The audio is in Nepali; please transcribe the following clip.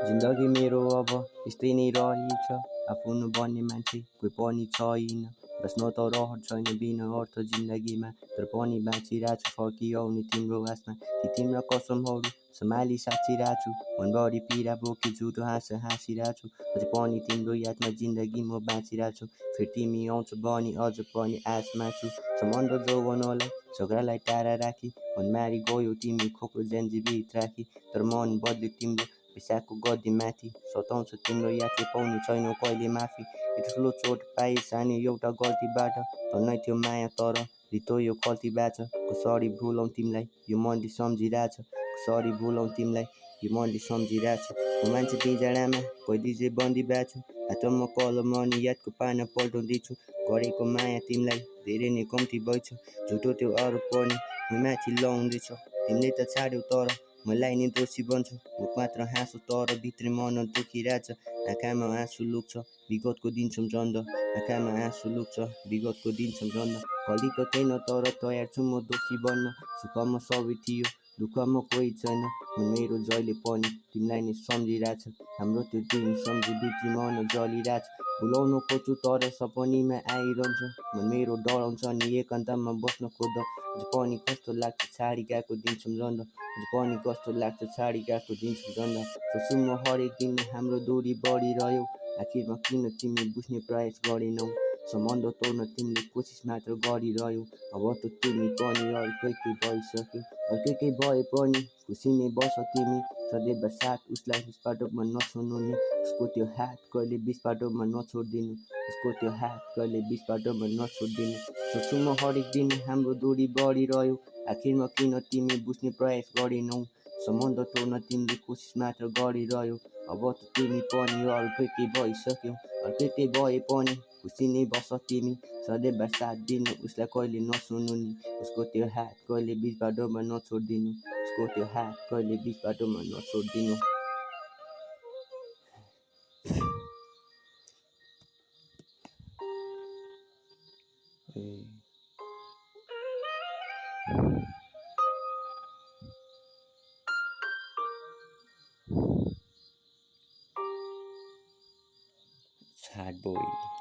जिन्दगी मेरो अब यस्तै नै रहेछ, आफू हुनु भन्ने मान्छे कोही पनि छैन। बस्न त रहर छैन बिना अर्थ जिन्दगीमा, तर पनि बाँचिरहेछु फर्किआउने तिम्रो आशमा। ती तिम्रा कसमहरू सम्हाली साँचिरहेछु, मनभरि पीडा बोकी झुटो हाँस हाँसिरहेछु। अझै पनि तिम्रो यादमा जिन्दगी म बाँचिरहेछु, फेरि तिमी आउँछ भनी अझ पनि आशमा छु। सम्बन्ध जोगाउनलाई झगडालाई टाढा राखी, मन मारी गयो तिमी खोक्रो जन्जीरभित्र राखी। तर मन बद्ल्यो तिम्रो पैसाको गद्दीमाथि, सताउँछ तिम्रो यादले पाउनु छैनौ कहिले माफी। यति ठुलो चोट पाए सानो एउटा गल्तीबाट, धन्नै थियो माया तर रित्तो खल्तीबाट। कसरी भुलौँ तिमीलाई यो मनले सम्झिरहेछ, कसरी भुलौँ तिमीलाई यो मनले सम्झिरहेछ। म मान्छे पिँजडामा कहिले चाहिँ बन्दी भएको छु, हातमा कलम अनि यादको पाना पल्टाउँदैछु। गरेको माया तिमीलाई धेरै नै कम्ती भएछ, झुटो त्यो आरोप पनि म माथि लाउँदैछ। तिमीले त छाड्यौ तर मलाई नै दोषी भन्छौ, मुख मात्र हाँसो तर भित्री मन दुखिरहेछ। आँखामा आँसु लुक्छ विगतको दिन सम्झँदा, आँखामा आँसु लुक्छ विगतको दिन सम्झँदा। गल्ती त थिएन तर तयार छु म दोषी बन्न, सुखमा सबै थियो दुःखमा कोही छैन। मन मेरो जहिले पनि तिमीलाई नै सम्झिरहेछ, हाम्रो त्यो दिन सम्झी भित्री मन जलिरहेछ। भुलाउन खोज्छु तर सपनीमा आइरहन्छ, मन मेरो डराउँछ नि एकान्तमा बस्न खोज्दा। अझ पनि कस्तो लाग्छ छाडी गएको दिन सम्झँदा, अझ पनि कस्तो लाग्छ छाडी गएको दिन सम्झँदा। सोच्छु म हरेक दिन हाम्रो दूरी बढिरह्यो, आखिरमा किन तिमी बुझ्ने प्रयास गरेनौ। सम्बन्ध तोड्न तिमीले कोसिस मात्र गरिरह्यौ, अब त तिमी पनि अर्कैकै भइसक्यौ। अर्कैकै भए पनि खुसी नै बस तिमी, सधैँभर साथ उसलाई बिच बाटोमा नछोड्नु नि, उसको त्यो हात कहिले बिच बाटोमा नछोडिदिनु, उसको त्यो हात कहिले बिच बाटोमा नछोडिदिनु। सोच्छु म हरेक दिन हाम्रो दूरी बढिरह्यो, आखिरमा किन तिमी बुझ्ने प्रयास गरेनौ। सम्बन्ध तोड्न तिमीले कोसिस मात्र गरिरह्यौ, अब त तिमी पनि अर्कैकै भइसक्यौ। अर्कैकै भए पनि खुसी नै बस तिमी, सधैँभर साथ दिनु उसलाई कहिले नछोड्नु नि, उसको त्यो हात कहिले बिच बाटोमा नछोडिदिनु, उसको त्यो हात कहिले बिच बाटोमा नछोडिदिनु। Sad boy.